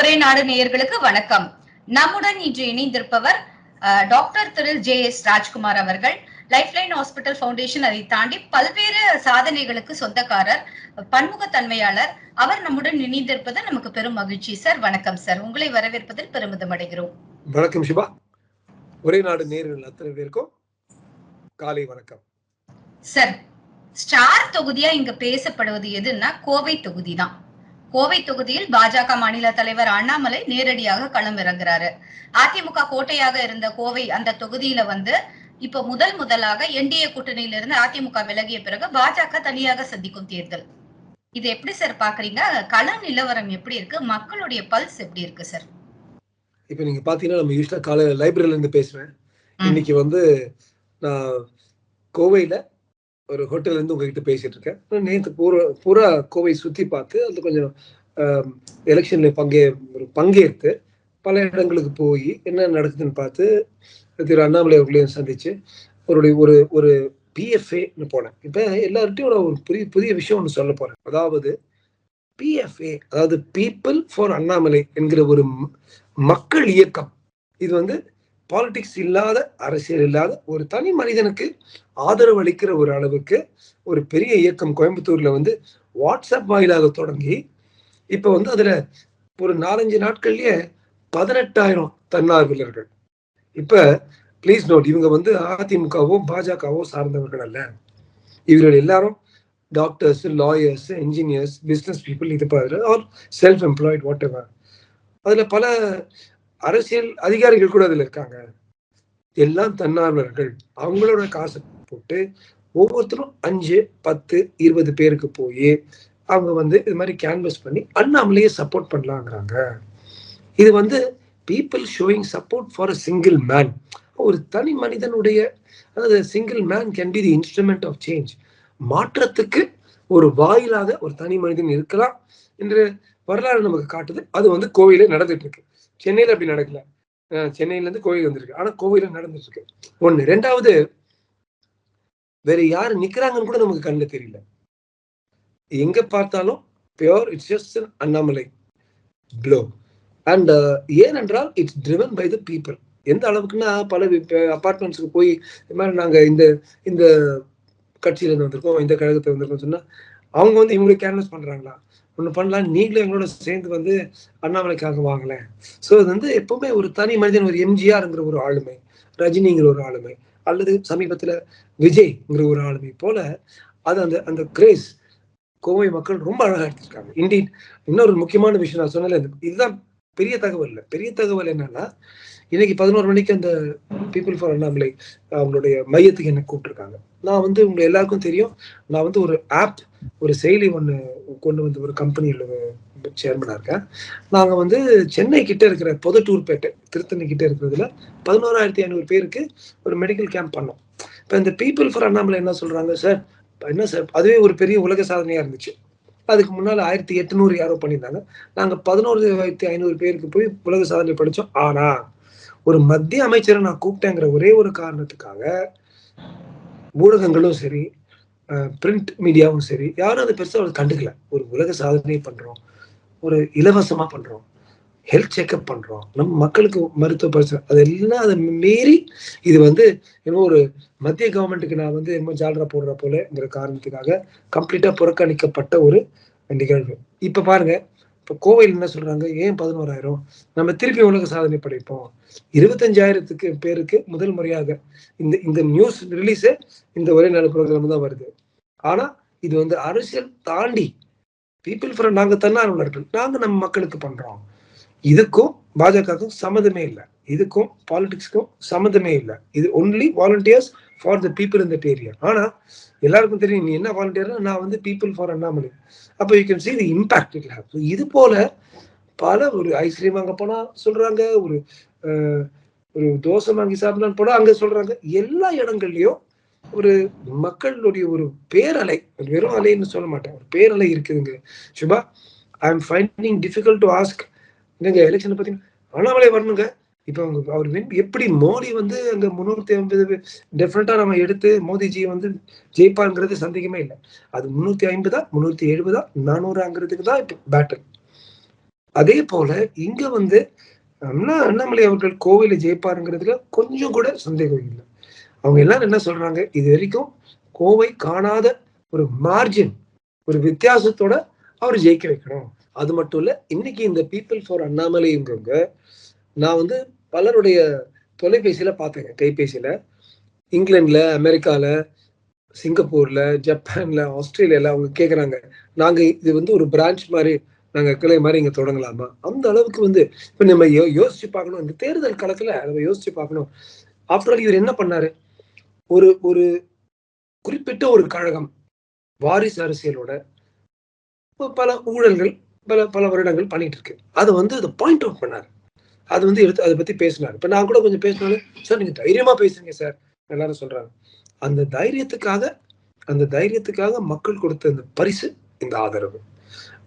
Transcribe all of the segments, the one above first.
ஒரே நாடு நேயர்களுக்கு வணக்கம். நம்முடன் இன்று இணைந்திருப்பவர் டாக்டர் திரு JS ராஜ்குமார் அவர்கள். லைஃப்லைன் ஹாஸ்பிட்டல் ஃபவுண்டேஷன், அதை தாண்டி பல்வேறு சாதனைகளுக்கு சொந்தக்காரர், பன்முகத்தன்மையாளர். அவர் நம்முடன் இணைந்திருப்பது நமக்கு பெரும் மகிழ்ச்சி. சார் வணக்கம் சார், உங்களை வரவேற்பதில் பெருமிதம் அடைகிறோம். வணக்கம் சிவா. ஒரே நாடு நேயர்கள் அத்தனை பேருக்கும் காலை வணக்கம். சார், ஸ்டார் தொகுதியா இங்க பேசப்படுவது எதுன்னா கோவை தொகுதி தான். கோவை தொகுதியில் பாஜக மாநில தலைவர் அண்ணாமலை நேரடியாக களம் இறங்குறாரு. அதிமுக கோட்டையாக இருந்த கோவை அந்த தொகுதியில இப்ப முதலாக என்டிஏ கூட்டணியில இருந்து அதிமுக விலகிய பிறகு பாஜக தனியாக சந்திக்கும் தேர்தல். இது எப்படி சார் பாக்குறீங்க? கள நிலவரம் எப்படி இருக்கு? மக்களுடைய பல்ஸ் எப்படி இருக்கு சார்? இப்ப நீங்க பாத்தீங்கன்னா, நம்ம யூஸ்வலா காலை லைப்ரரியில இருந்து பேசுவேன். இன்னைக்கு நான் கோவையில ஒரு ஹோட்டல்ல இருந்து உங்ககிட்ட பேசிட்டு இருக்கேன். நேற்று பூரா கோவை சுத்தி பார்த்து அதுல கொஞ்சம் எலெக்ஷன்ல பங்கேற்று பல இடங்களுக்கு போய் என்ன நடக்குதுன்னு பார்த்து திரு அண்ணாமலை அவர்களையும் சந்திச்சு ஒரு PFA போனேன். இப்ப எல்லார்ட்டையும் ஒரு புதிய விஷயம் ஒன்று சொல்ல போறேன். அதாவது PFA, அதாவது பீப்புள் ஃபார் அண்ணாமலை என்கிற ஒரு மக்கள் இயக்கம். இது பாலிடிக்ஸ் இல்லாத, அரசியல் இல்லாத ஒரு தனி மனிதனுக்கு ஆதரவு அளிக்கிற ஒரு அளவுக்கு ஒரு பெரிய இயக்கம் கோயம்புத்தூர்ல வாட்ஸ்அப் வாயிலாக தொடங்கி இப்ப அதுல ஒரு 4-5 நாட்கள்லயே 18,000 தன்னார்வலர்கள். இப்ப பிளீஸ் நோட், இவங்க அதிமுகவோ பாஜகவோ சார்ந்தவர்கள் அல்ல. இவர்கள் எல்லாரும் doctors, lawyers, engineers, business people, இது R self employed, what ever. அதுல பல அரசியல் அதிகாரிகள் கூட அதுல இருக்காங்க. எல்லாம் தன்னார்வலர்கள். அவங்களோட காசை போட்டு ஒவ்வொருத்தரும் 5, 10, 20 பேருக்கு போய் அவங்க இது மாதிரி கேன்வஸ் பண்ணி அண்ணாமலையே சப்போர்ட் பண்ணலாங்கிறாங்க. இது people showing support for a single man. ஒரு தனி மனிதனுடைய, அதாவது single man can be the instrument of change. மாற்றத்துக்கு ஒரு வாயிலாக ஒரு தனி மனிதன் இருக்கலாம் என்று வரலாறு நமக்கு காட்டுது. அது கோவையில நடந்துட்டு இருக்கு. சென்னையில அப்படி நடக்கல. சென்னையில இருந்து கோவை வந்திருக்கு. ஆனா கோவையில நடந்துட்டு இருக்கு. ஒண்ணு. ரெண்டாவது, வேற யாரு நிக்கிறாங்கன்னு கூட நமக்கு கண்ணுல தெரியல. எங்க பார்த்தாலும் pure it's just Annamalai flow. And ஏனென்றால் it's driven by the people. எந்த அளவுக்குன்னா, பல அபார்ட்மெண்ட்ஸுக்கு போய் இது மாதிரி நாங்க இந்த கட்சியில இருந்து வந்திருக்கோம், இந்த கழகத்தை வந்திருக்கோம் சொன்னா அவங்க இவங்களுக்கு கேன்வஸ் பண்றாங்களா? ஒண்ணு பண்ணலாம், நீங்களும் எங்களோட சேர்ந்து அண்ணாமலைக்காக வாங்கல. சோ இது எப்பவுமே ஒரு தனி மனிதன், ஒரு எம்ஜிஆர்ங்கிற ஒரு ஆளுமை, ரஜினிங்கிற ஒரு ஆளுமை, அல்லது சமீபத்துல விஜய்ங்கிற ஒரு ஆளுமை போல அது அந்த கிரேஸ் கோவை மக்கள் ரொம்ப அழகா எடுத்திருக்காங்க. இண்டீட். இன்னொரு முக்கியமான விஷயம் நான் சொன்னல, இதுதான் பெரிய தகவல் இல்லை. பெரிய தகவல் என்னன்னா, இன்னைக்கு 11 மணிக்கு அந்த பீப்புள் ஃபார் அண்ணாமலை அவங்களுடைய மையத்துக்கு என்ன கூப்பிட்டுருக்காங்க. நான் உங்க எல்லாருக்கும் தெரியும், நான் ஒரு ஆப், ஒரு செயலி ஒண்ணு கொண்டு ஒரு கம்பெனியில சேர்மனா இருக்கேன். நாங்க சென்னை கிட்ட இருக்கிற பொதுட்டூர்பேட்டை, திருத்தணி கிட்ட இருக்கிறதுல 11,500 பேருக்கு ஒரு மெடிக்கல் கேம்ப் பண்ணோம். இப்ப இந்த பீப்புள் ஃபார் அண்ணாமலை என்ன சொல்றாங்க, சார் என்ன சார், அதுவே ஒரு பெரிய உலக சாதனையா இருந்துச்சு. அதுக்கு முன்னால 1800 யாரோ பண்ணியிருந்தாங்க. நாங்க 11,500 பேருக்கு போய் உலக சாதனை படிச்சோம். ஆனா ஒரு மத்திய அமைச்சரை நான் கூப்பிட்டேங்கிற ஒரே ஒரு காரணத்துக்காக ஊடகங்களும் சரி, பிரிண்ட் மீடியாவும் சரி, யாரும் அதை பெருசா கண்டுக்கல. ஒரு உலக சாதனை பண்றோம், ஒரு இலவசமா பண்றோம், ஹெல்த் செக்அப் பண்றோம், நம்ம மக்களுக்கு மருத்துவ பரிசு, அதெல்லாம் அதை மீறி இது இன்னும் ஒரு மத்திய கவர்மெண்ட்டுக்கு நான் என்னமோ ஜாலரா போடுற போலங்கிற காரணத்துக்காக கம்ப்ளீட்டா புறக்கணிக்கப்பட்ட ஒரு நிகழ்வு. இப்ப பாருங்க, இப்ப கோவையில் என்ன சொல்றாங்க, ஏன் 11,000? நம்ம திருப்பி உலக சாதனை படைப்போம். 25,000 பேருக்கு முதல் முறையாக இந்த நியூஸ் ரிலீஸே இந்த ஒரே நாள் ப்ரோக்ராம் தான் வருது. ஆனா இது அரசியல் தாண்டி பீப்புள் ஃபார், நாங்க தன்னார்வலர்கள், நாங்க நம்ம மக்களுக்கு பண்றோம். இதுக்கும் பாஜகவுக்கும் சம்மந்தமே இல்லை, இதுக்கும் பாலிடிக்ஸ்க்கும் சம்மந்தமே இல்லை. இது only volunteers for the people in that area. ஆனா எல்லாருக்கும் தெரியும், நீ என்ன வாலண்டியர்னா, நான் பீப்புள் ஃபார் அண்ணாமலை. அப்ப you can see the impact it has. இது போல பல, ஒரு ஐஸ்கிரீம் அங்க போனா சொல்றாங்க, ஒரு தோசை வாங்கி சாப்பிடலான்னு போனா அங்க சொல்றாங்க. எல்லா இடங்கள்லயும் ஒரு மக்களுடைய ஒரு பேரலை, வெறும் அலைன்னு சொல்ல மாட்டேன், ஒரு பேரலை இருக்குதுங்க. Subha, I am finding difficult to ask. நீங்க எலெக்ஷனை பத்தி அண்ணாமலை வரணுங்க. இப்ப அவர் எப்படி மோடி அங்க 350 டெஃபினட்டா நம்ம எடுத்து மோடிஜி ஜெயிப்பாங்கிறது சந்தேகமே இல்லை. அது 350, 370, 400ங்கிறதுக்கு தான் இப்ப பேட்டில். அதே போல இங்க வந்து அண்ணாமலை அவர்கள் கோவையில ஜெயிப்பாருங்கிறதுல கொஞ்சம் கூட சந்தேகம் இல்லை. அவங்க எல்லாரும் என்ன சொல்றாங்க, இது வரைக்கும் கோவை காணாத ஒரு மார்ஜின், ஒரு வித்தியாசத்தோட அவர் ஜெயிக்க வைக்கணும். அது மட்டும் இல்ல, இன்னைக்கு இந்த பீப்புள் ஃபார் அண்ணாமலைங்கிறவங்க நான் வந்து பலருடைய தொலைபேசியில பார்த்தேங்க, கைபேசியில. இங்கிலாந்துல, அமெரிக்கால, சிங்கப்பூர்ல, ஜப்பான்ல, ஆஸ்திரேலியால அவங்க கேக்குறாங்க, நாங்க இது வந்து ஒரு பிரான்ச் மாதிரி, நாங்க கிளை மாதிரி இங்க தொடங்கலாமா? அந்த அளவுக்கு வந்து இப்ப நம்ம யோசிச்சு பார்க்கணும். இந்த தேர்தல் களத்துல நம்ம யோசிச்சு பார்க்கணும். ஆஃப்டர் ஆல் இவர் என்ன பண்ணாரு? ஒரு ஒரு குறிப்பிட்ட ஒரு கழகம் வாரிசு அரசியலோட பல ஊழல்கள் பல பல வருடங்கள் பண்ணிட்டு இருக்கு. அதை வந்து அதை பாயிண்ட் அவுட் பண்ணாரு. அது வந்து எடுத்து அதை பத்தி பேசினாரு. இப்ப நான் கூட கொஞ்சம் பேசினாலும், சார் நீங்க தைரியமா பேசுறீங்க சார், எல்லாரும் சொல்றாங்க. அந்த தைரியத்துக்காக மக்கள் கொடுத்த இந்த பரிசு, இந்த ஆதரவு.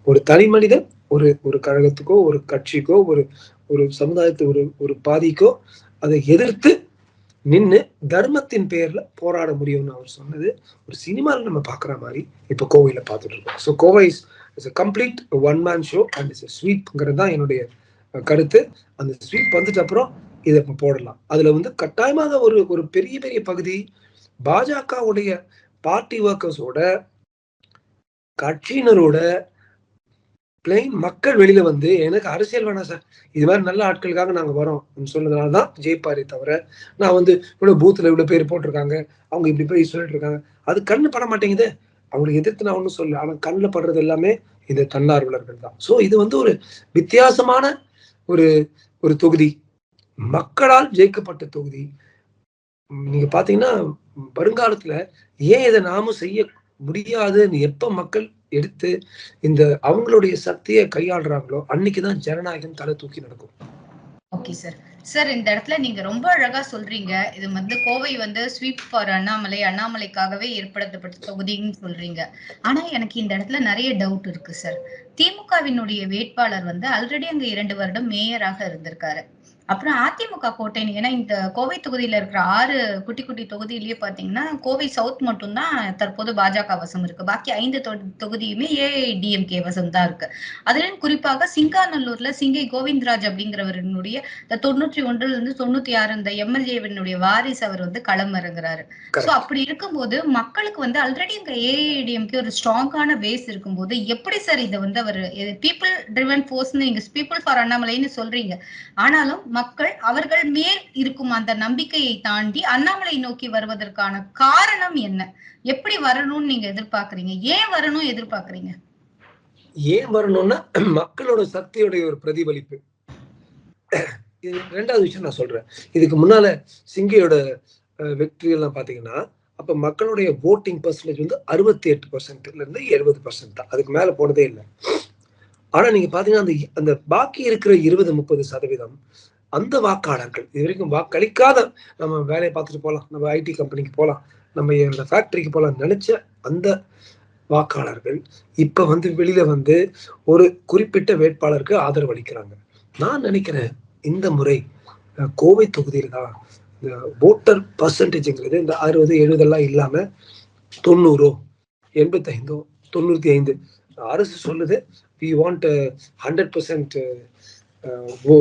ஒரு தனி மனிதன் ஒரு ஒரு கழகத்துக்கோ, ஒரு கட்சிக்கோ, ஒரு ஒரு சமுதாயத்து ஒரு ஒரு பாதிக்கோ அதை எதிர்த்து நின்று தர்மத்தின் பெயர்ல போராட முடியும்னு அவர் சொன்னது ஒரு சினிமாவில் நம்ம பாக்குற மாதிரி இப்ப கோவையில பார்த்துட்டு இருக்கோம். So Kovai is a complete one man show and it's a sweepங்கிறது தான் என்னுடைய கருத்து. அந்த ஸ்வீப் வந்துட்டு அப்புறம் இதை போடலாம். அதுல வந்து கட்டாயமாக ஒரு ஒரு பெரிய பெரிய பகுதி பாஜகவுடைய பார்ட்டி ஒர்க்கர்ஸோட, கட்சியினரோட, பிளைன் மக்கள் வெளியில வந்து எனக்கு அரசியல் வேணாம் சார், இது மாதிரி நல்ல ஆட்களுக்காக நாங்க வரோம் சொன்னதுனாலதான் ஜெயிப்பாரே தவிர, நான் வந்து இவ்வளவு பூத்துல இவ்வளவு பேர் போட்டிருக்காங்க, அவங்க இப்படி போய் சொல்லிட்டு இருக்காங்க, அது கண்ணு பட மாட்டேங்குது. அவங்களுக்கு எதிர்த்து நான் ஒன்றும் சொல்லல, ஆனா கண்ணில் படுறது எல்லாமே இந்த தன்னார்வலர்கள் தான். ஸோ இது வந்து ஒரு வித்தியாசமான ஒரு ஒரு தொகுதி, மக்களால் ஜெயிக்கப்பட்ட தொகுதி. நீங்க பாத்தீங்கன்னா வருங்காலத்துல ஏன் இதை நாமும் செய்ய முடியாதுன்னு எப்ப மக்கள் எடுத்து இந்த அவங்களுடைய சக்தியை கையாளுறாங்களோ அன்னைக்குதான் ஜனநாயகம் தலை தூக்கி நடக்கும். Okay sir. சார் இந்த இடத்துல நீங்க ரொம்ப அழகா சொல்றீங்க, இது வந்து கோவை வந்து ஸ்வீப் ஃபார் அண்ணாமலைக்காகவே ஏற்படுத்தப்பட்ட தொகுதின்னு சொல்றீங்க. ஆனா எனக்கு இந்த இடத்துல நிறைய டவுட் இருக்கு சார். திமுகவினுடைய வேட்பாளர் வந்து ஆல்ரெடி அங்க 2 வருடம் மேயராக இருந்திருக்காரு. அப்புறம் அதிமுக கோட்டை, ஏன்னா இந்த கோவை தொகுதியில இருக்கிற 6 குட்டி குட்டி தொகுதியிலேயே பாத்தீங்கன்னா கோவை சவுத் மட்டும் தான் தற்போது பாஜக வசம் இருக்கு. பாக்கி 5 தொகுதியுமே ஏஐடிஎம்கே வசம் தான் இருக்கு. அதுலயும் குறிப்பாக சிங்காநல்லூர்ல சிங்கை கோவிந்தராஜ் அப்படிங்கிறவருடைய 91 இருந்து 96 இந்த எம்எல்ஏவினுடைய வாரிசு அவர் வந்து களம் இறங்குறாரு. சோ அப்படி இருக்கும்போது மக்களுக்கு வந்து ஆல்ரெடி இங்க ஏஐடிஎம்கே ஒரு ஸ்ட்ராங்கான பேஸ் இருக்கும்போது எப்படி சார் இதை வந்து அவர் பீப்புள் ட்ரிவன் ஃபோர்ஸ்னு நீங்க பீப்புள் ஃபார் அண்ணாமலைன்னு சொல்றீங்க, ஆனாலும் மக்கள் அவர்கள் மேல் இருக்கும் அந்த நம்பிக்கையை தாண்டி அண்ணாமலை நோக்கி வருவதற்கான காரணம் என்ன? எப்படி வரணும்னு நீங்க எதிர்பார்க்கறீங்க? ஏன் வரணும் எதிர்பார்க்கறீங்க? ஏன் வரணும்னா மக்களோட சக்தியோடைய ஒரு பிரதிபலிப்பு. இது ரெண்டாவது விஷயம் நான் சொல்றேன். இதுக்கு முன்னால சிங்கையோட வெற்றி எல்லாம் பாத்தீங்கன்னா அப்ப மக்களுடைய ஓட்டிங் பர்சன்டேஜ் வந்து 68% இருந்து 70% தான், அதுக்கு மேல போனதே இல்லை. ஆனா நீங்க பாத்தீங்கன்னா அந்த பாக்கி இருக்கிற 20-30% அந்த வாக்காளர்கள், இது வரைக்கும் வாக்களிக்காத, நம்ம வேலையை பார்த்துட்டு போகலாம், நம்ம ஐடி கம்பெனிக்கு போகலாம், நம்ம ஃபேக்டரிக்கு போகலாம் நினைச்ச அந்த வாக்காளர்கள் இப்ப வந்து வெளியில வந்து ஒரு குறிப்பிட்ட வேட்பாளருக்கு ஆதரவு அளிக்கிறாங்க. நான் நினைக்கிறேன் இந்த முறை கோவை தொகுதியில தான் இந்த ஓட்டர் பர்சன்டேஜ்ங்கிறது இந்த 60-70 எல்லாம் இல்லாம 90, 85, 95 அரசு சொல்லுது we want 100%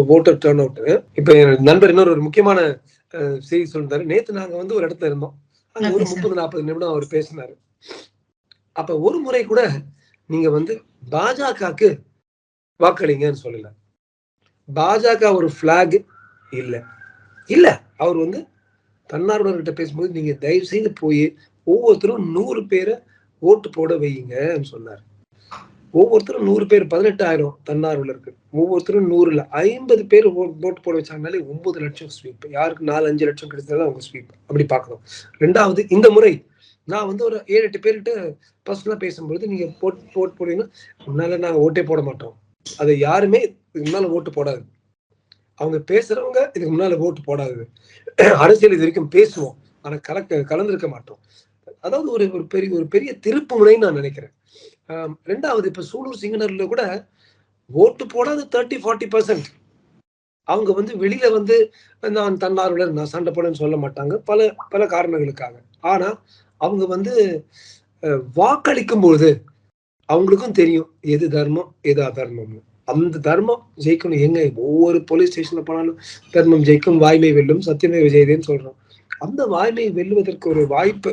voter turnout. இப்ப என் நண்பர் இன்னொரு ஒரு முக்கியமான செய்தி சொல்றாரு. நேத்து நாங்க வந்து ஒரு இடத்துல இருந்தோம், அங்க ஒரு 30-40 நிமிடம் அவர் பேசினாரு. அப்ப ஒரு முறை கூட நீங்க வந்து பாஜகவுக்கு வாக்களிங்கன்னு சொல்லல. பாஜக ஒரு பிளாக் இல்ல. அவர் வந்து தன்னார்வலர்கிட்ட பேசும்போது நீங்க தயவு செய்து போய் ஒவ்வொருத்தரும் 100 பேரை ஓட்டு போட வைங்கன்னு சொன்னார். ஒவ்வொருத்தரும் 100 பேர், 18,000 தன்னார்வலர்கள், ஒவ்வொருத்தரும் 100 50 பேர் ஓட்டு போட வச்சாங்கனாலே 9 லட்சம் ஸ்வீப். யாருக்கு 4-5 லட்சம் கிடைச்சதாலும் அவங்க ஸ்வீப். அப்படி பார்க்கணும். ரெண்டாவது, இந்த முறை நான் வந்து ஒரு 7-8 பேர்கிட்ட பர்சனலா பேசும்போது நீங்க போட்டு போடுவீங்கன்னா முன்னால நாங்க ஓட்டே போட மாட்டோம், அதை யாருமே இதுக்கு முன்னால ஓட்டு போடாது, அவங்க பேசுறவங்க இதுக்கு முன்னால ஓட்டு போடாது, அரசியல் இது வரைக்கும் பேசுவோம் ஆனா கலந்திருக்க மாட்டோம். அதாவது ஒரு பெரிய திருப்பு முனைன்னு நான் நினைக்கிறேன். ரெண்டாவது, இப்ப சூலூர் சிங்கனர்ல கூட ஓட்டு போடாது 30-40%. அவங்க வந்து வெளியில வந்து நான் தன்னார்வலர், நான் சண்டை போடன்னு சொல்ல மாட்டாங்க பல காரணங்களுக்காக. ஆனா அவங்க வந்து வாக்களிக்கும் போது அவங்களுக்கும் தெரியும் எது தர்மம் எது அதர்மம். அந்த தர்மம் ஜெயிக்கணும். எங்க ஒவ்வொரு போலீஸ் ஸ்டேஷன்ல போனாலும் தர்மம் ஜெயிக்கும், வாய்மை வெல்லும், சத்தியமே விஜயதேன்னு சொல்றோம். அந்த வாய்மை வெல்லுவதற்கு ஒரு வாய்ப்பு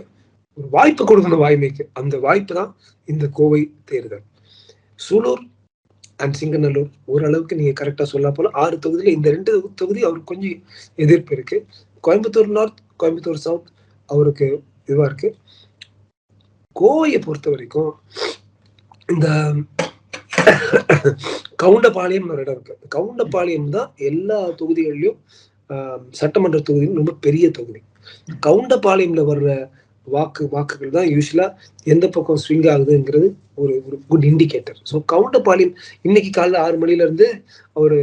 கொடுக்கணும் வாய்மைக்கு. அந்த வாய்ப்பு தான் இந்த கோவை தேர்தல். சூலூர் அண்ட் சிங்கநல்லூர் ஓரளவுக்கு நீங்க கரெக்டா சொல்ல போல 6 தொகுதியில இந்த 2 தொகுதி அவருக்கு கொஞ்சம் எதிர்ப்பு இருக்கு. கோயம்புத்தூர் நார்த், கோயம்புத்தூர் சவுத் அவருக்கு இதுவா இருக்கு. கோவையை பொறுத்த வரைக்கும் இந்த கவுண்டபாளையம் ஒரு இடம் இருக்கு. கவுண்டபாளையம் தான் எல்லா தொகுதிகளிலும் சட்டமன்ற தொகுதியும் ரொம்ப பெரிய தொகுதி. கவுண்டபாளையம்ல வர்ற வாக்குகள் தான் யூஸ்வலா எந்த பக்கம் ஸ்விங் ஆகுதுங்கிறது ஒரு குட் இண்டிகேட்டர். ஸோ கவுண்டபாளையம் இன்னைக்கு காலைல 6 மணில இருந்து அவரு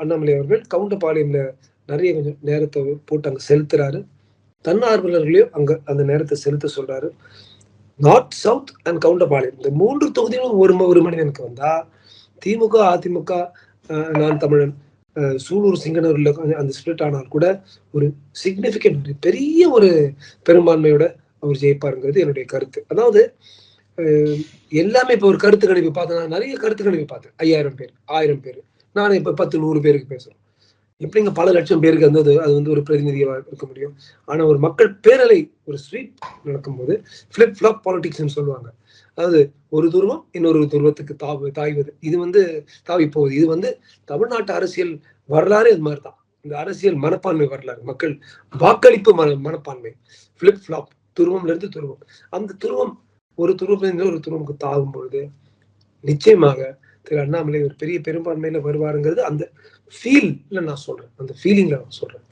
அண்ணாமலை அவர்கள் கவுண்டபாளையம்ல நிறைய கொஞ்சம் நேரத்தை போட்டு அங்க செலுத்துறாரு. தன்னார்வலர்களையும் அங்க அந்த நேரத்தை செலுத்த சொல்றாரு. நார்த், சவுத் அண்ட் கவுண்டபாளையம் இந்த 3 தொகுதிகளும் ஒரு மனிதனுக்கு வந்தா திமுக, அதிமுக, நான் தமிழன், சூலூர், சிங்கனூர்ல அந்த ஸ்பிளிட் ஆனால் கூட ஒரு சிக்னிபிகன்ட் பெரிய ஒரு பெரும்பான்மையோட அவர் ஜெயிப்பாருங்கிறது என்னுடைய கருத்து. அதாவது எல்லாமே இப்ப ஒரு கருத்து கணிப்பு பார்த்தேன், நிறைய கருத்து கணிப்பு பார்த்தேன். 5000 பேர், 1000 பேர், நானே இப்ப 10-100 பேருக்கு பேசுறோம். எப்படிங்க பல லட்சம் பேருக்கு அது ஒரு பிரதிநிதியா இருக்க முடியும்? ஆனா ஒரு மக்கள் பேரலை, ஒரு ஸ்வீட் நடக்கும்போது பிளிப் ஃபிளாப் பாலிடிக்ஸ்ன்னு சொல்லுவாங்க. அதாவது ஒரு துருவம் இன்னொரு துருவத்துக்கு தாய்வது, இது தாவி போகுது. இது தமிழ்நாட்டு அரசியல் வரலாறு இது மாதிரிதான். இந்த அரசியல் மனப்பான்மை வரலாறு, மக்கள் வாக்களிப்பு மனப்பான்மை, பிளிப் ஃபிளாப், துருவம்ல இருந்து துருவம். அந்த துருவம் ஒரு துருவத்திலிருந்து ஒரு துருவமுக்கு தாவும் பொழுது நிச்சயமாக திரு அண்ணாமலை ஒரு பெரிய பெரும்பான்மையில வருவாருங்கிறது அந்த ஃபீல்ல நான் சொல்றேன், அந்த ஃபீலிங்ல நான் சொல்றேன்.